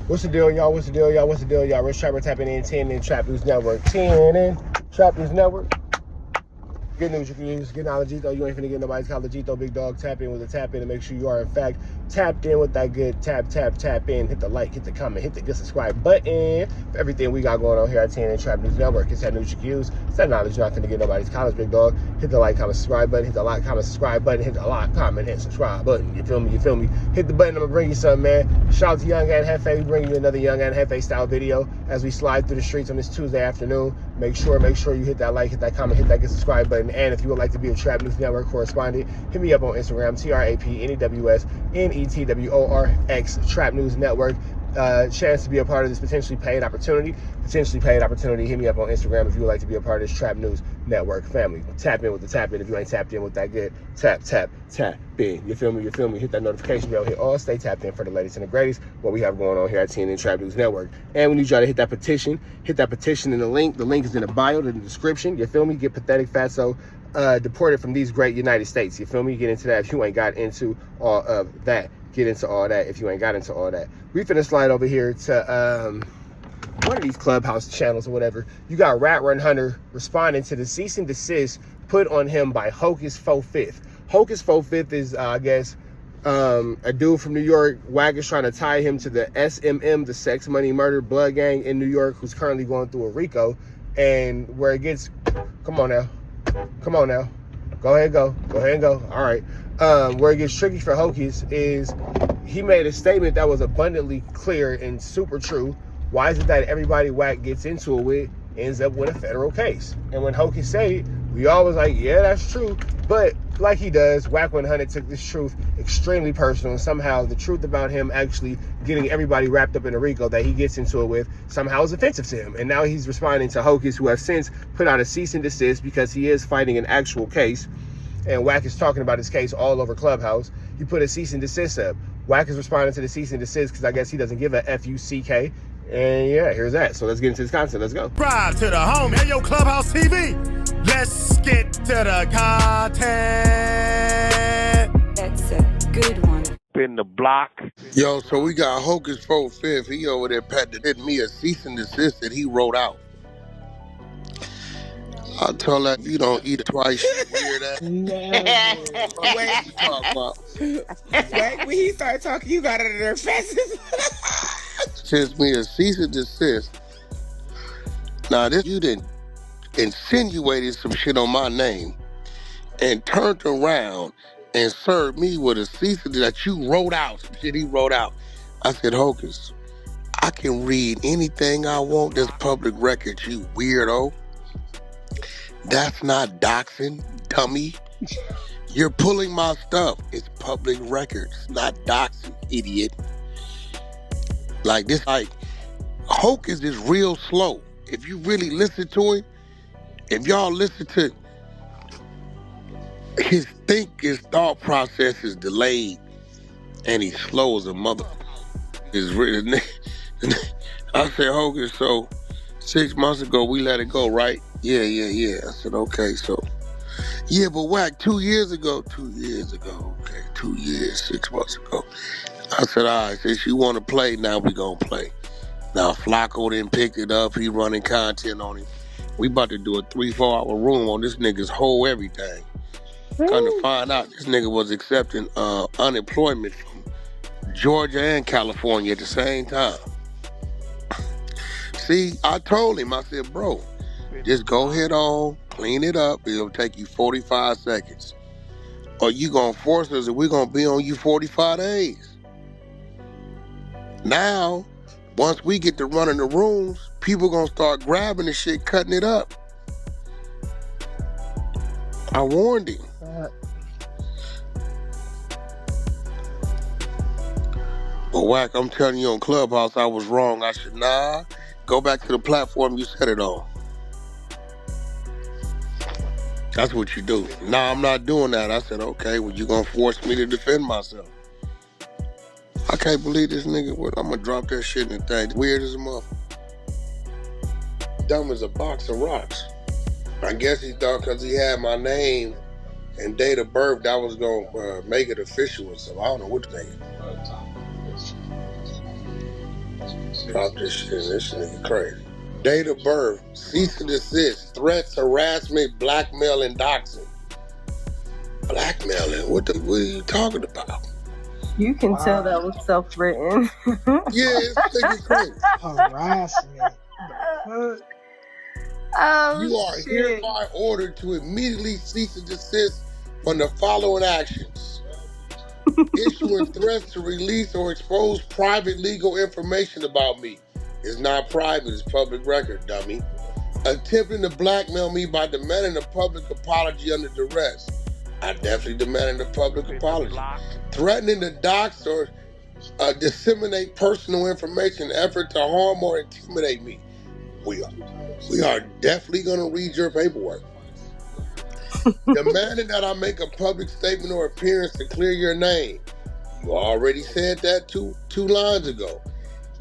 What's the deal, y'all? What's the deal, y'all? What's the deal, y'all? Rich Trapper tapping in 10 in Trap News Network. 10 in Trap News Network. Good news you can use. Get knowledge, though. You ain't finna get nobody's college, though. Big dog, tap in with a tap in and make sure you are, in fact, tapped in with that good tap in. Hit the like, hit the comment, hit the good subscribe button for everything we got going on here at 10 in Trap News Network. It's that news you can use. It's that knowledge you're not finna get nobody's college, big dog. Hit the like, comment, subscribe button. Hit the like, comment, subscribe button. Hit the like, comment, and subscribe button. You feel me? You feel me? Hit the button. I'm gonna bring you something, man. Shout out to Young and Hefe. We bring you another Young and Hefe style video as we slide through the streets on this Tuesday afternoon. Make sure you hit that like, hit that comment, hit that good subscribe button. And if you would like to be a Trap News Network correspondent, hit me up on Instagram, TRAPNEWSNETWORX, Trap News Network. Chance to be a part of this potentially paid opportunity. Hit me up on Instagram if you would like to be a part of this Trap News Network family. Tap in with the tap in if you ain't tapped in with that good tap in. You feel me? Hit that notification bell. Hit all. Stay tapped in for the latest and the greatest. What we have going on here at 10 in Trap News Network. And we need y'all to hit that petition. Hit that petition in the link. The link is in the bio, in the description. You feel me? Get Pathetic Fatso deported from these great United States. You feel me? Get into that if you ain't got into all of that. Get into all that if you ain't got into all that. We finna slide over here to one of these clubhouse channels or whatever. You got Rat Run Hunter responding to the cease and desist put on him by Hocus 4/5. Hocus 4/5 is, I guess, a dude from New York. Wack is trying to tie him to the SMM, the Sex Money Murder Blood Gang in New York, who's currently going through a RICO. And where it gets, come on now. Go ahead and go. All right. Where it gets tricky for Hocus is he made a statement that was abundantly clear and super true. Why is it that everybody Wack gets into it with ends up with a federal case? And when Hocus said it, we all was like, yeah, that's true. But like he does, Wack 100 took this truth extremely personal. And somehow the truth about him actually getting everybody wrapped up in a RICO that he gets into it with somehow is offensive to him. And now he's responding to Hocus, who has since put out a cease and desist because he is fighting an actual case. And Wack is talking about his case all over Clubhouse. You put a cease and desist up. Wack is responding to the cease and desist because I guess he doesn't give a FUCK. And yeah, here's that. So let's get into this content. Let's go. Subscribe to the home. Hey, yo, Clubhouse TV. Let's get to the content. That's a good one. In the block. Yo, so we got Hocus 4/5. He over there petting me a cease and desist that he wrote out. I told that you don't eat it twice, you weird ass. Wait, Talk about. wait, when he started talking, you got under their faces. Sends me a cease and desist. Now this, you done insinuated some shit on my name and turned around and served me with a cease and desist that you wrote out, some shit he wrote out. I said, Hocus, I can read anything I want that's public record, you weirdo. That's not doxing, dummy. You're pulling my stuff. It's public records, not doxing, idiot. Like this, like, Hocus is real slow. If you really listen to him, if y'all listen to his thought process is delayed and he's slow as a mother. I said, Hocus, so 6 months ago we let it go, right? Yeah. I said, okay, so. Yeah, but Wack, 2 years ago, okay, 2 years, 6 months ago. I said, all right, since you want to play, now we gonna play. Now, Flakko done picked it up. He running content on him. We about to do a 3-4 hour room on this nigga's whole everything. Come to find out, this nigga was accepting unemployment from Georgia and California at the same time. See, I told him, I said, bro, just go head on, clean it up. It'll take you 45 seconds. Or you gonna force us and we're gonna be on you 45 days. Now, once we get to running the rooms, people gonna start grabbing the shit, cutting it up. I warned him. But Wack, I'm telling you on Clubhouse, I was wrong. I should, go back to the platform you said it on. That's what you do. Nah, I'm not doing that. I said, okay, well, you gonna force me to defend myself. I can't believe this nigga. I'm gonna drop that shit in the thing. Weird as a motherfucker. Dumb as a box of rocks. I guess he thought because he had my name and date of birth, that was gonna make it official or something. I don't know what to think. Drop this shit in. This nigga crazy. Date of birth, cease and desist, threats, harassment, blackmail, and doxing. Blackmailing? What are you talking about? You can tell that was self-written. Yeah, it's nigga crazy. Harassment. The fuck? Oh, You are shit. hereby ordered to immediately cease and desist from the following actions. Issuing threats to release or expose private legal information about me. It's not private, it's public record, dummy. Attempting to blackmail me by demanding a public apology under duress. I definitely demanded a public apology. Threatening to dox or disseminate personal information in an effort to harm or intimidate me. We are definitely going to read your paperwork. Demanding that I make a public statement or appearance to clear your name. You already said that two lines ago.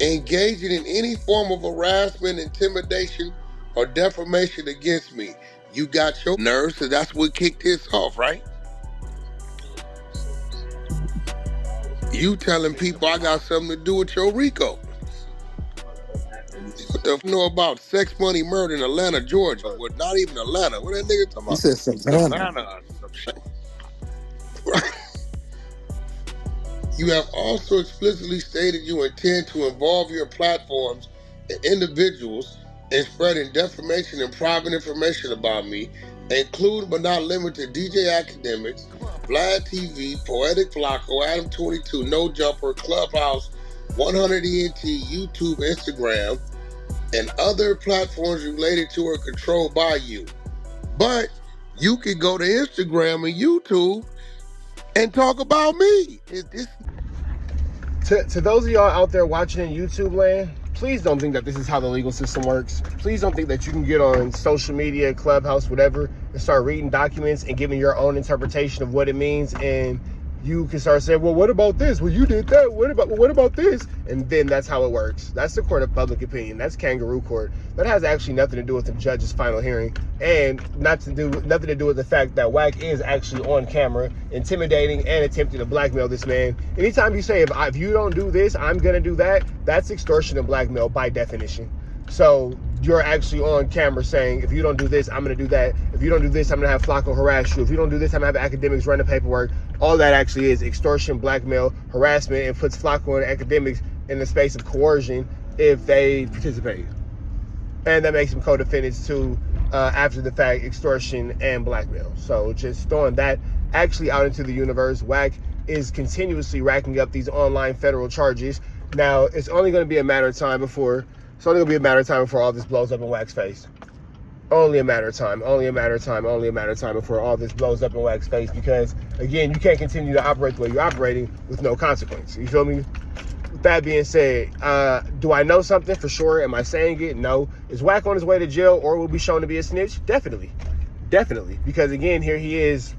Engaging in any form of harassment, intimidation, or defamation against me. You got your nerves, so that's what kicked this off, right? You telling people I got something to do with your RICO. What the f know about sex, money, murder in Atlanta, Georgia? Well, not even Atlanta. What that nigga talking about? He said Savannah. Or some shit. Right. You have also explicitly stated you intend to involve your platforms and individuals in spreading defamation and private information about me, including but not limited to DJ Academics, Vlad TV, Poetic Flakko, Adam 22, No Jumper, Clubhouse, 100 ENT, YouTube, Instagram, and other platforms related to or controlled by you. But you can go to Instagram and YouTube and talk about me. To those of y'all out there watching in YouTube land, please don't think that this is how the legal system works. Please don't think that you can get on social media, Clubhouse, whatever, and start reading documents and giving your own interpretation of what it means, and you can start saying, well, what about this? Well, you did that. What about this? And then that's how it works. That's the court of public opinion. That's kangaroo court. That has actually nothing to do with the judge's final hearing, and nothing to do with the fact that Wack is actually on camera intimidating and attempting to blackmail this man. Anytime you say, if you don't do this, I'm gonna do that, that's extortion and blackmail by definition. So you're actually on camera saying, if you don't do this, I'm going to do that. If you don't do this, I'm going to have Flakko harass you. If you don't do this, I'm going to have academics run the paperwork. All that actually is extortion, blackmail, harassment, and puts Flakko and academics in the space of coercion if they participate. And that makes them co-defendants to, after the fact, extortion and blackmail. So just throwing that actually out into the universe. Wack is continuously racking up these online federal charges. Now, it's only going to be a matter of time before all this blows up in Wack's face. Only a matter of time before all this blows up in Wack's face, because, again, you can't continue to operate the way you're operating with no consequence. You feel me? With that being said, do I know something for sure? Am I saying it? No. Is Wack on his way to jail or will be shown to be a snitch? Definitely. Because, again, here he is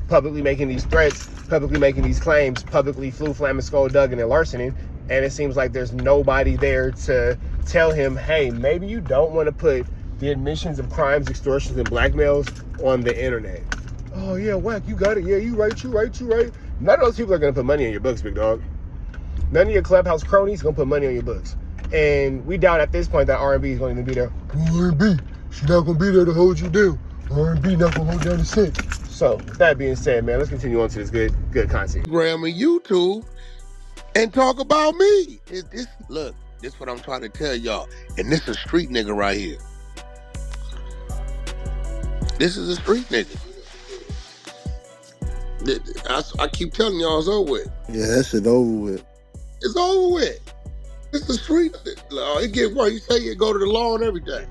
publicly making these threats, publicly making these claims, publicly flamming, skullduggan, and larcening, and it seems like there's nobody there to tell him, hey, maybe you don't want to put the admissions of crimes, extortions, and blackmails on the internet. Oh, yeah, Wack, you got it. Yeah, you right. None of those people are going to put money on your books, big dog. None of your Clubhouse cronies are going to put money on your books. And we doubt at this point that R&B is going to be there. R&B, she's not going to be there to hold you down. R&B not going to hold down the set. So, with that being said, man, let's continue on to this good content. Instagram and YouTube and talk about me. Look, this is what I'm trying to tell y'all. And this is a street nigga right here. This is a street nigga. I keep telling y'all it's over with. Yeah, that shit over with. It's over with. It's the street. It get worse. You say you go to the law and everything.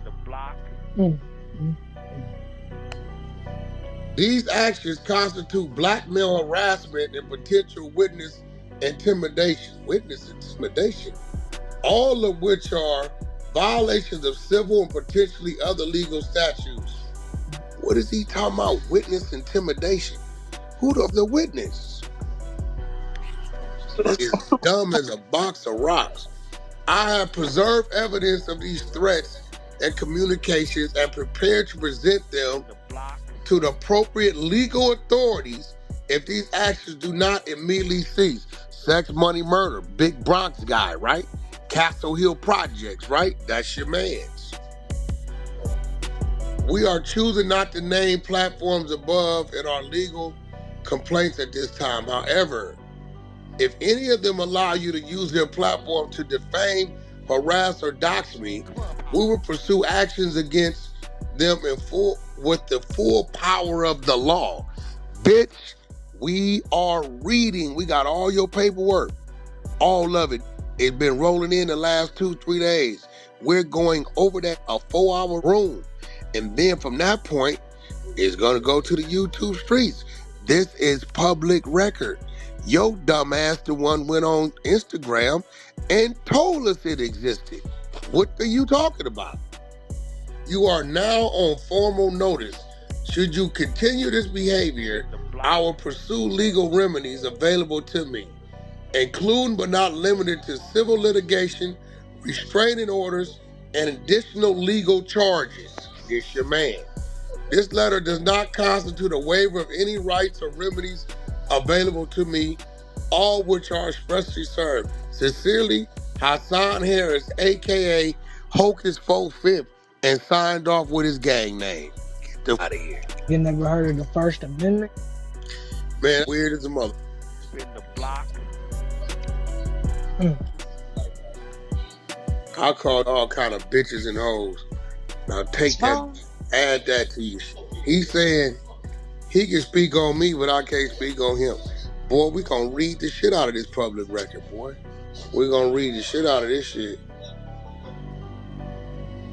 These actions constitute blackmail, harassment, and potential witness intimidation. All of which are violations of civil and potentially other legal statutes. What is he talking about? Witness intimidation? Who the witness? It's dumb as a box of rocks. I have preserved evidence of these threats and communications and prepared to present them to the appropriate legal authorities if these actions do not immediately cease. Sex, money, murder. Big Bronx guy, right? Castle Hill Projects, right? That's your man's. We are choosing not to name platforms above in our legal complaints at this time. However, if any of them allow you to use their platform to defame, harass, or dox me, we will pursue actions against them with the full power of the law. Bitch, we are reading. We got all your paperwork. All of it. It's been rolling in the last 2-3 days. We're going over that a 4-hour room. And then from that point, it's going to go to the YouTube streets. This is public record. Your dumbass, the one went on Instagram and told us it existed. What are you talking about? You are now on formal notice. Should you continue this behavior, I will pursue legal remedies available to me, including but not limited to civil litigation, restraining orders, and additional legal charges. It's your man. This letter does not constitute a waiver of any rights or remedies available to me, all which are expressly served. Sincerely, Hassan Harris, a.k.a. Hocus 4/5, and signed off with his gang name. Get the out of here. You never heard of the First Amendment? Man, weird as a mother. Spin the block. I called all kind of bitches and hoes. Now take that, add that to you. He's saying he can speak on me, but I can't speak on him. Boy, we gonna read the shit out of this public record, boy. We're gonna read the shit out of this shit.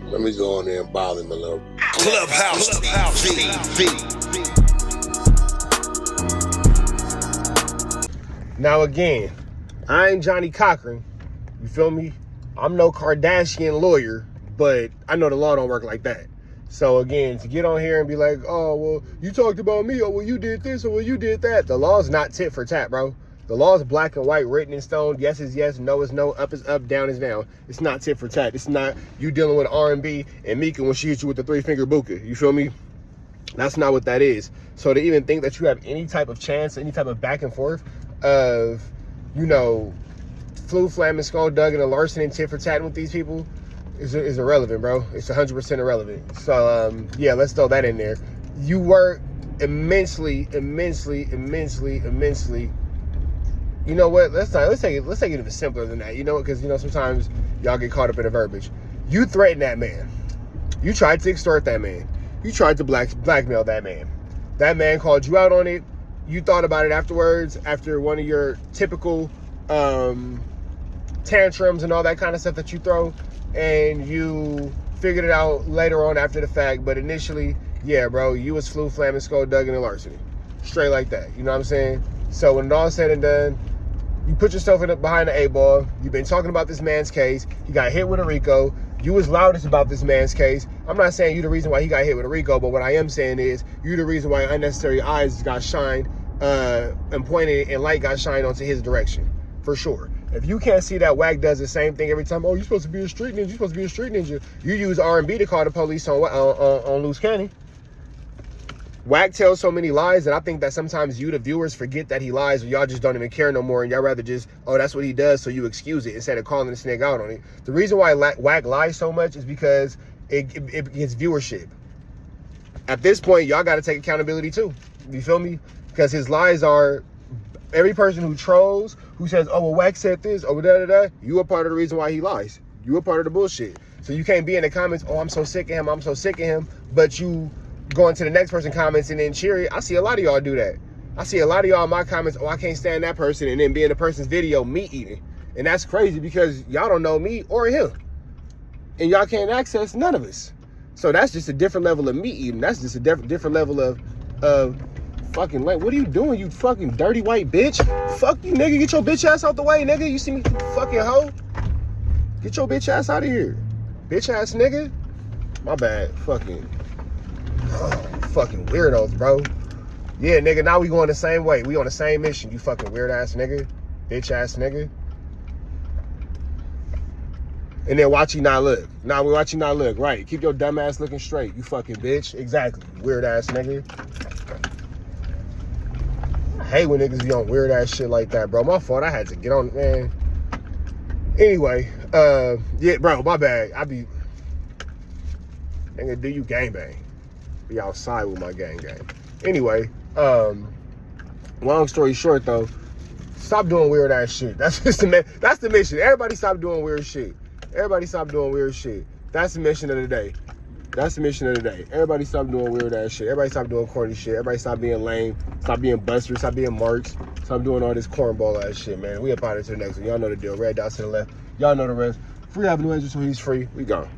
Let me go on there and bother him a little. Clubhouse TV. Now again, I ain't Johnny Cochran. You feel me? I'm no Kardashian lawyer, but I know the law don't work like that. So again, to get on here and be like, oh, well, you talked about me, or well, you did this, or well, you did that. The law's not tit for tat, bro. The law is black and white, written in stone. Yes is yes, no is no, up is up, down is down. It's not tit for tat. It's not you dealing with R&B and Mika when she hits you with the 3-finger buka. You feel me? That's not what that is. So to even think that you have any type of chance, any type of back and forth of, you know, Flu Flamin, Skull Duggan, and Larson and tit for tatting with these people is irrelevant, bro. It's 100% irrelevant. So yeah, let's throw that in there. You work immensely. You know what? Let's take it even simpler than that. You know, because you know sometimes y'all get caught up in the verbiage. You threatened that man. You tried to extort that man. You tried to blackmail that man. That man called you out on it. You thought about it afterwards, after one of your typical tantrums and all that kind of stuff that you throw, and you figured it out later on after the fact. But initially, yeah, bro, you was Flu Flamin, Skull Duggan, and Larceny. Straight like that. You know what I'm saying? So when it all said and done, you put yourself behind the 8-ball. You've been talking about this man's case. He got hit with a RICO. You was loudest about this man's case. I'm not saying you the reason why he got hit with a RICO, but what I am saying is you the reason why unnecessary eyes got shined and pointed and light got shined onto his direction, for sure. If you can't see that Wack does the same thing every time, oh, you're supposed to be a street ninja, you're supposed to be a street ninja. You use R&B to call the police on Loose Cannon. Wack tells so many lies that I think that sometimes you, the viewers, forget that he lies, or y'all just don't even care no more, and y'all rather just, oh, that's what he does, so you excuse it instead of calling this nigga out on it. The reason why Wack lies so much is because it gets viewership. At this point, y'all got to take accountability too. You feel me? Because his lies are, every person who trolls, who says, oh, well, Wack said this, or da-da-da, you are part of the reason why he lies. You are part of the bullshit. So you can't be in the comments, oh, I'm so sick of him, I'm so sick of him, but you going to the next person comments and then cheer it. I see a lot of y'all do that. I see a lot of y'all in my comments, oh, I can't stand that person, and then be in the person's video meat eating. And that's crazy because y'all don't know me or him. And y'all can't access none of us. So that's just a different level of meat eating. That's just a different level of fucking, like, what are you doing, you fucking dirty white bitch? Fuck you, nigga. Get your bitch ass out the way, nigga. You see me, fucking hoe? Get your bitch ass out of here. Bitch ass nigga. My bad. Fucking weirdos, bro. Yeah, nigga, now we going the same way. We on the same mission, you fucking weird ass nigga. Bitch ass nigga. And then watch you not look. Now we watch you not look. Right. Keep your dumb ass looking straight, you fucking bitch. Exactly. Weird ass nigga. I hate when niggas be on weird ass shit like that, bro. My fault. I had to get on, man. Anyway, yeah, bro, my bad. I be nigga, do you gangbang? Be outside with my gang. Anyway, long story short though, stop doing weird ass shit. That's just that's the mission. Everybody stop doing weird shit. Everybody stop doing weird shit. That's the mission of the day. That's the mission of the day. Everybody stop doing weird ass shit. Everybody stop doing corny shit. Everybody stop being lame. Stop being busters. Stop being marks. Stop doing all this cornball ass shit, man. We up out of to the next one. Y'all know the deal. Red dots to the left. Y'all know the rest. Free Avenue Angel, so he's free. We gone.